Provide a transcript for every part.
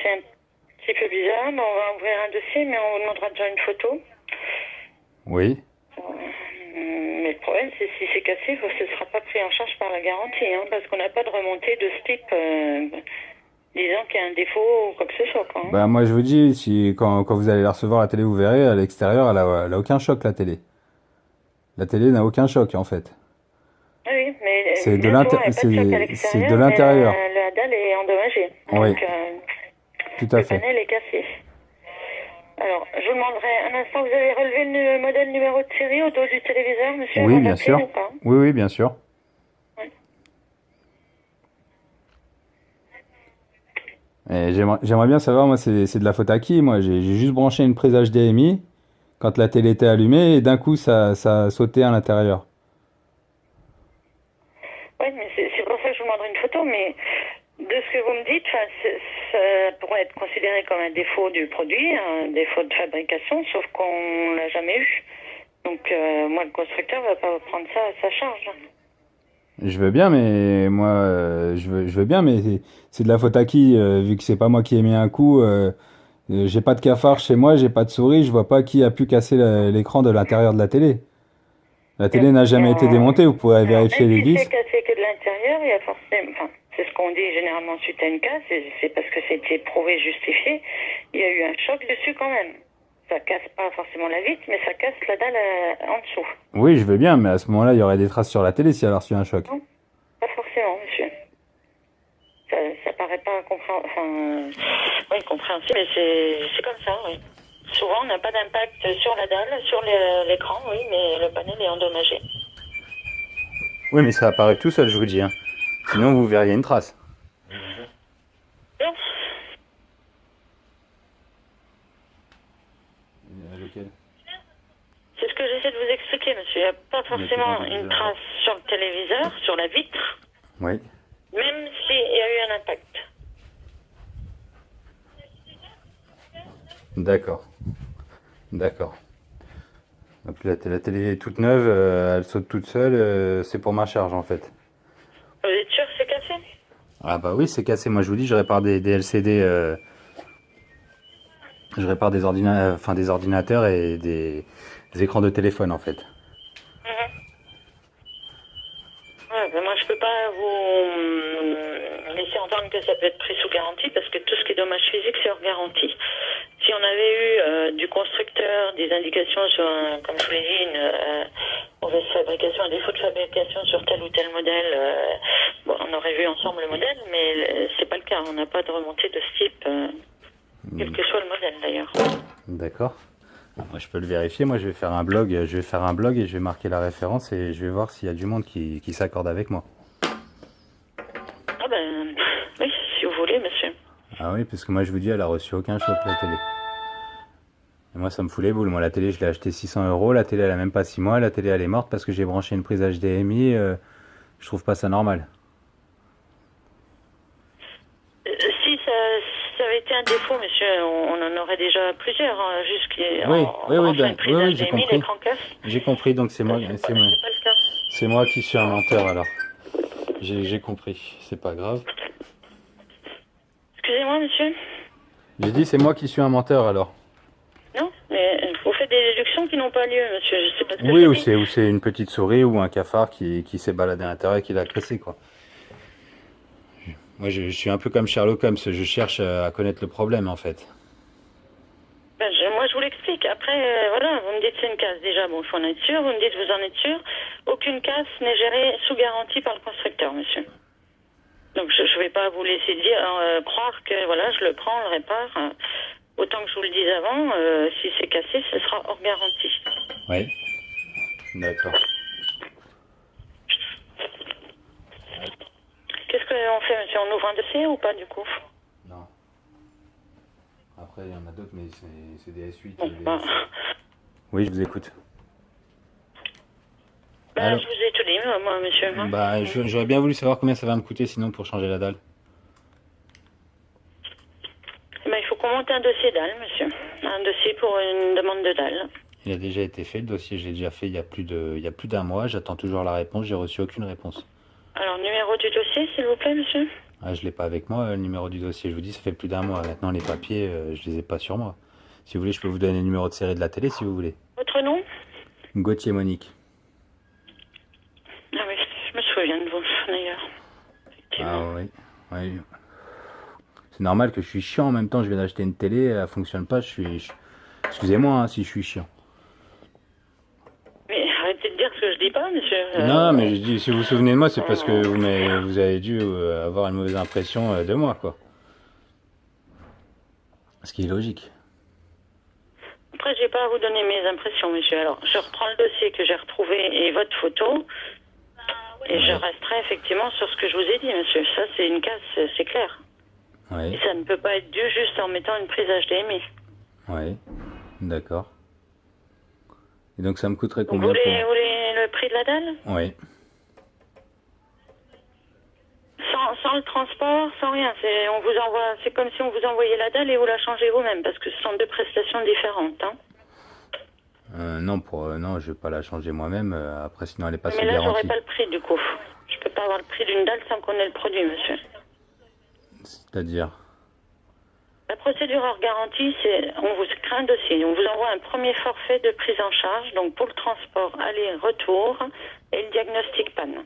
c'est un petit peu bizarre, mais on va ouvrir un dossier, mais on vous demandera déjà une photo. Oui. Mais le problème, c'est si c'est cassé, ce ne sera pas pris en charge par la garantie, hein, parce qu'on n'a pas de remontée de ce type, disant qu'il y a un défaut ou quoi que ce soit. Quoi, hein. Bah moi je vous dis, si quand vous allez la recevoir la télé, vous verrez, à l'extérieur, elle a aucun choc la télé. La télé n'a aucun choc en fait. Oui, mais C'est de là, tu vois, il n'y a pas de choc à c'est de l'extérieur, mais l'intérieur. la dalle est endommagée. Oui, Donc, tout à le fait. panel est cassé. Alors, je vous demanderai un instant, vous avez relevé le modèle numéro de série au dos du téléviseur, monsieur, Oui, avant bien d'appeler sûr. ou pas? Oui, oui, bien sûr. Oui. Et j'aimerais bien savoir, moi, c'est de la faute à qui? Moi, j'ai juste branché une prise HDMI quand la télé était allumée et d'un coup, ça a sauté à l'intérieur. Oui, mais c'est pour ça que je vous demanderai une photo, mais de ce que vous me dites, ça pourrait être considéré comme un défaut du produit, un défaut de fabrication, sauf qu'on l'a jamais eu. Donc, moi, le constructeur va pas prendre ça à sa charge. Je veux bien, mais moi, je veux bien, mais c'est de la faute à qui? Vu que c'est pas moi qui ai mis un coup, j'ai pas de cafard chez moi, j'ai pas de souris, je vois pas qui a pu casser l'écran de l'intérieur de la télé. La télé n'a jamais été démontée, vous pourrez Alors, vérifier même les si c'est vis. cassé que de l'intérieur, il y a forcément... Enfin, c'est ce qu'on dit généralement suite à une casse, c'est parce que c'était prouvé, justifié. Il y a eu un choc dessus quand même. Ça casse pas forcément la vitre, mais ça casse la dalle en dessous. Oui, je veux bien, mais à ce moment-là, il y aurait des traces sur la télé si elle a reçu un choc. Non, pas forcément, monsieur. Ça paraît pas oui, compréhensible, mais c'est comme ça, oui. Souvent, on n'a pas d'impact sur la dalle, sur l'écran, oui, mais le panel est endommagé. Oui, mais ça apparaît tout seul, je vous dis. Hein. Sinon, vous verriez une trace. Non. Lequel? C'est ce que j'essaie de vous expliquer, monsieur. Il n'y a pas forcément une trace sur le téléviseur, sur la vitre, Oui. même s'il y a eu un impact. D'accord. D'accord. Donc la télé est toute neuve, elle saute toute seule, c'est pour ma charge en fait. Vous êtes sûr que c'est cassé? Ah bah oui, c'est cassé. Moi je vous dis, je répare des LCD, je répare des ordinateurs et des écrans de téléphone en fait. Ouais, ben moi, je peux pas vous laisser entendre que ça peut être pris sous garantie parce que tout ce qui est dommage physique, c'est hors garantie. Si on avait eu du constructeur des indications sur, comme je vous l'ai dit, une mauvaise fabrication, un défaut de fabrication sur tel ou tel modèle, bon, on aurait vu ensemble le modèle, mais c'est pas le cas. On n'a pas de remontée de ce type, quel que soit le modèle d'ailleurs. D'accord. Moi, je peux le vérifier. Moi, je vais faire un blog. Je vais faire un blog et je vais marquer la référence et je vais voir s'il y a du monde qui s'accorde avec moi. Ah ben, oui, si vous voulez, monsieur. Ah oui, parce que moi, je vous dis, elle a reçu aucun choc la télé. Et moi, ça me fout les boules. Moi, la télé, je l'ai acheté 600 euros. La télé, elle a même pas 6 mois. La télé, elle est morte parce que j'ai branché une prise HDMI. Je trouve pas ça normal. Si ça avait été un défaut, monsieur, on en aurait déjà plusieurs. Hein, Oui, j'ai compris. l'écran casse. J'ai compris, donc c'est moi, C'est pas le cas. c'est moi qui suis un menteur alors. J'ai compris, c'est pas grave. Excusez-moi, monsieur. J'ai dit c'est moi qui suis un menteur alors. Non, mais vous faites des déductions qui n'ont pas lieu, monsieur. Je sais pas ce que Oui, je ou dis. c'est une petite souris ou un cafard qui s'est baladé à l'intérieur et qui l'a cassé quoi. Moi je suis un peu comme Sherlock Holmes, je cherche à connaître le problème en fait. Ben, moi, je vous l'explique. Après, voilà, vous me dites c'est une casse. Déjà, bon, il faut en être sûr. Vous me dites vous en êtes sûr. Aucune casse n'est gérée sous garantie par le constructeur, monsieur. Donc, je ne vais pas vous laisser dire, croire que, voilà, je le prends, on le répare. Autant que je vous le dise avant, si c'est cassé, ce sera hors garantie. Oui. D'accord. Qu'est-ce qu'on fait, monsieur? On ouvre un dossier ou pas, du coup? Non. Après il y en a d'autres mais c'est des S8. Bon, ben, Oui, je vous écoute. je vous ai tout dit, moi, monsieur. Hein. Bah, j'aurais bien voulu savoir combien ça va me coûter sinon pour changer la dalle. Ben, il faut qu'on monte un dossier dalle, monsieur. Un dossier pour une demande de dalle. Il a déjà été fait, le dossier, je l'ai déjà fait il y a plus d'un mois, j'attends toujours la réponse, j'ai reçu aucune réponse. Alors, numéro du dossier, s'il vous plaît, monsieur? Ah, je l'ai pas avec moi, le numéro du dossier. Je vous dis, ça fait plus d'un mois. Maintenant, les papiers, je les ai pas sur moi. Si vous voulez, je peux vous donner le numéro de série de la télé, si vous voulez. Votre nom? Gauthier Monique. Ah oui, je me souviens de vous, d'ailleurs. Effectivement. Ah oui. Oui. C'est normal que je suis chiant en même temps. Je viens d'acheter une télé, elle fonctionne pas. Excusez-moi hein, si je suis chiant. Mais arrêtez de dire ce que je dis pas, monsieur. Non, mais je dis, si vous vous souvenez de moi, c'est parce que vous avez dû avoir une mauvaise impression de moi, quoi. Ce qui est logique. Après, j'ai pas à vous donner mes impressions, monsieur. Alors, je reprends le dossier que j'ai retrouvé et votre photo, et je resterai effectivement sur ce que je vous ai dit, monsieur. Ça, c'est une case, c'est clair. Oui. Et ça ne peut pas être dû juste en mettant une prise HDMI. Oui. D'accord. Et donc, ça me coûterait Donc, combien vous voulez le prix de la dalle? Oui. Sans le transport, sans rien. C'est comme si on vous envoyait la dalle et vous la changez vous-même, parce que ce sont deux prestations différentes. Hein. Non, je vais pas la changer moi-même. Après, sinon, elle est pas sous Mais là, garantie. j'aurai pas le prix du coup. Je peux pas avoir le prix d'une dalle sans qu'on ait le produit, monsieur. C'est-à-dire? La procédure hors garantie, c'est on vous crée un dossier, on vous envoie un premier forfait de prise en charge, donc pour le transport aller-retour et le diagnostic panne.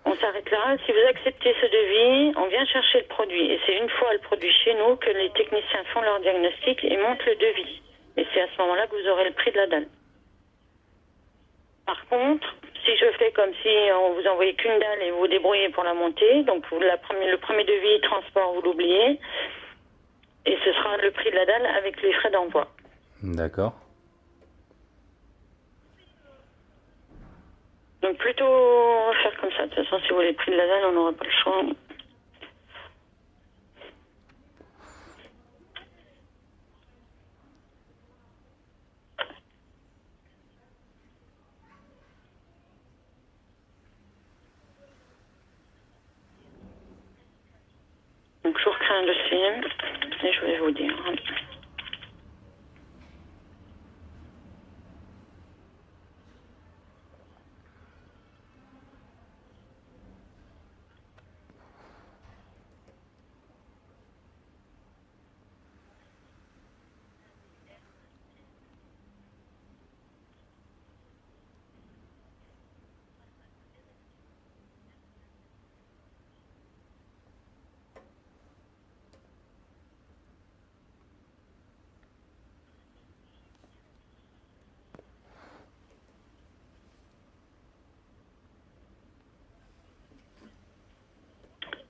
On s'arrête là. Si vous acceptez ce devis, on vient chercher le produit. Et c'est une fois le produit chez nous que les techniciens font leur diagnostic et montent le devis. Et c'est à ce moment-là que vous aurez le prix de la dalle. Par contre, si je fais comme si on vous envoyait qu'une dalle et vous vous débrouillez pour la monter, donc le premier devis, transport, vous l'oubliez, et ce sera le prix de la dalle avec les frais d'envoi. D'accord. Donc plutôt faire comme ça. De toute façon, si vous voulez le prix de la dalle, on n'aura pas le choix. Donc je vous recrée un dossier et je vais vous dire.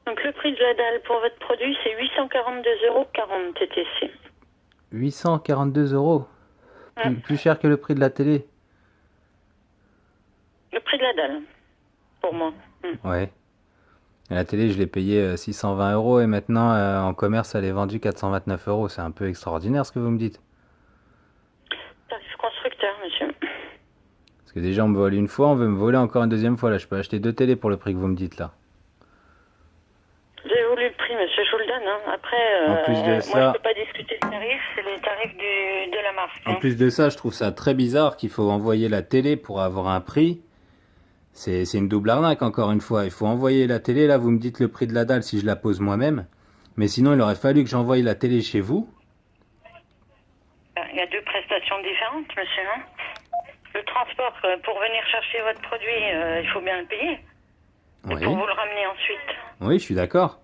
Donc le prix de la dalle pour votre produit, c'est 842,40 € TTC. 842 euros. Plus cher que le prix de la télé. Le prix de la dalle, pour moi. Ouais. Et la télé, je l'ai payé 620 euros et maintenant en commerce, elle est vendue 429 euros. C'est un peu extraordinaire ce que vous me dites. Tarif constructeur, monsieur. Parce que déjà, on me vole une fois, on veut me voler encore une deuxième fois. Là, je peux acheter 2 télés pour le prix que vous me dites là. J'ai voulu le prix, monsieur, je vous le donne. Hein. Après, En plus de moi, ça- je peux pas discuter le tarif, c'est les tarifs de la marque. En hein. plus de ça, je trouve ça très bizarre qu'il faut envoyer la télé pour avoir un prix. C'est une double arnaque encore une fois. Il faut envoyer la télé. Là, vous me dites le prix de la dalle si je la pose moi-même. Mais sinon, il aurait fallu que j'envoie la télé chez vous. Il y a deux prestations différentes, monsieur. Hein. Le transport, pour venir chercher votre produit, il faut bien le payer. Et Oui. pour vous le ramener ensuite. Oui, je suis d'accord.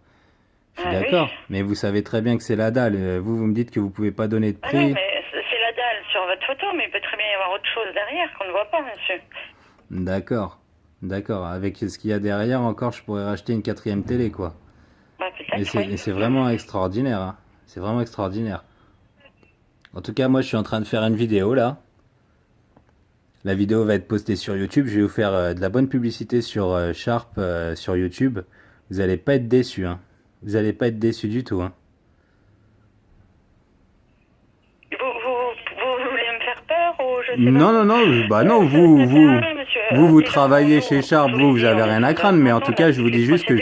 Je suis Ah, d'accord. oui. Mais vous savez très bien que c'est la dalle. Vous me dites que vous pouvez pas donner de Ah non, prix. mais c'est la dalle sur votre photo, mais il peut très bien y avoir autre chose derrière qu'on ne voit pas, monsieur. D'accord. D'accord. Avec ce qu'il y a derrière encore, je pourrais racheter une 4e télé, quoi. Bah, Et peut-être, oui. c'est vraiment extraordinaire. Hein. C'est vraiment extraordinaire. En tout cas, moi, je suis en train de faire une vidéo, là. La vidéo va être postée sur YouTube. Je vais vous faire de la bonne publicité sur Sharp, sur YouTube. Vous allez pas être déçus, hein. Vous allez pas être déçus du tout, hein. Vous voulez me faire peur ou je sais pas? Non, non, non, bah non, vous travaillez chez Sharp, vous avez rien à craindre, mais en tout cas, je vous dis juste que,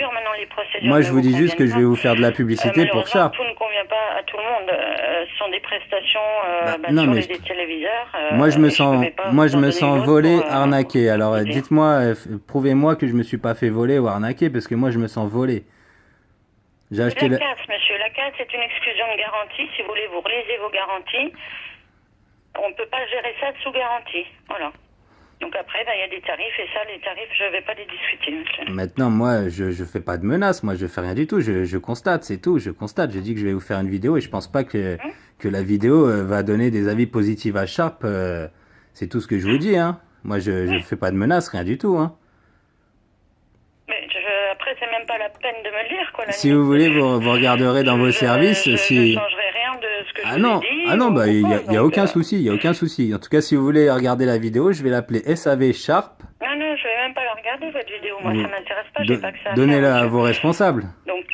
moi, je vous dis juste que je vais vous faire de la publicité pour Sharp. Tout ne convient pas pas à tout le monde. Ce sont des prestations non, sur mais les téléviseurs. moi je me et sens, peux pas moi vous je en me donner sens une autre volé, pour arnaqué. Alors vous aider. dites-moi, prouvez-moi que je me suis pas fait voler ou arnaquer, parce que moi je me sens volé. J'ai C'est acheté la le... CAF, monsieur. La CAF, c'est une exclusion de garantie. Si vous voulez, vous relisez vos garanties. On ne peut pas gérer ça sous garantie. Voilà. Donc après, il y a des tarifs, et ça, les tarifs, je ne vais pas les discuter, monsieur. Maintenant, moi, je fais pas de menaces, moi, je fais rien du tout, je constate, c'est tout, je constate. J'ai dit que je vais vous faire une vidéo et je pense pas que la vidéo va donner des avis positifs à Sharp. C'est tout ce que je vous dis, hein. Moi, je fais pas de menaces, rien du tout, hein. Mais après, c'est même pas la peine de me le dire, quoi, la Si limite. vous voulez, vous regarderez dans vos services. Je Si... changerai rien de ce que je Ah vous non, ai dit. ah non, bah, il y a donc, aucun souci, il y a aucun souci. En tout cas, si vous voulez regarder la vidéo, je vais l'appeler SAV Sharp. Non, non, je vais même pas la regarder, votre vidéo. Moi, Vous- ça m'intéresse pas, j'ai pas que ça à faire. Donnez-la à monsieur. vos responsables. Donc,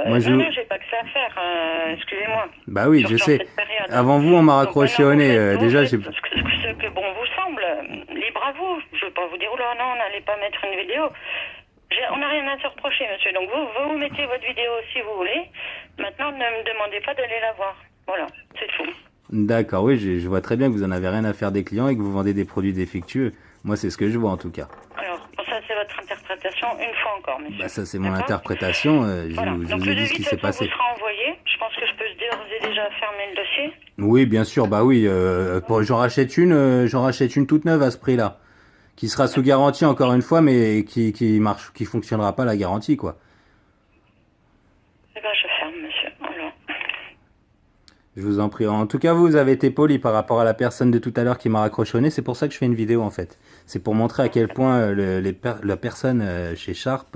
Moi, je- non, j'ai pas que ça à faire. Excusez-moi. Bah oui, Surtout je en sais. cette période. Avant vous, on m'a Donc, raccroché maintenant, au nez. vous Déjà, faites j'ai... ce que bon vous semble. Libre à vous. Je veux pas vous dire, oh là, non, n'allez pas mettre une vidéo. On n'a rien à se reprocher, monsieur. Donc, vous mettez votre vidéo si vous voulez. Maintenant, ne me demandez pas d'aller la voir. Voilà, c'est tout. D'accord, oui, je vois très bien que vous en avez rien à faire des clients et que vous vendez des produits défectueux. Moi, c'est ce que je vois en tout cas. Alors, ça, c'est votre interprétation, une fois encore, monsieur. Bah, ça, c'est mon D'accord. interprétation. Voilà. Je Donc, vous le ai dit devis, ce qui de s'est toute façon, passé. vous sera envoyé. Je pense que je peux d'ores et déjà fermer le dossier. Oui, bien sûr, bah oui. J'en rachète une toute neuve à ce prix-là. Qui sera sous garantie encore une fois, mais qui fonctionnera pas la garantie, quoi. Eh ben, je ferme, monsieur. Alors. Je vous en prie. En tout cas, vous avez été poli par rapport à la personne de tout à l'heure qui m'a raccroché au nez. C'est pour ça que je fais une vidéo, en fait. C'est pour montrer à quel point la personne chez Sharp...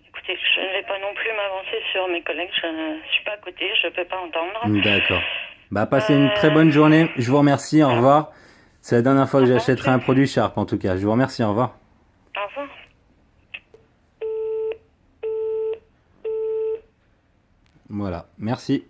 Écoutez, je ne vais pas non plus m'avancer sur mes collègues. Je ne suis pas à côté, je ne peux pas entendre. D'accord. Bah, passez une très bonne journée. Je vous remercie. Au revoir. C'est la dernière fois que j'achèterai un produit Sharp, en tout cas. Je vous remercie. Au revoir. Au revoir. Voilà. Merci.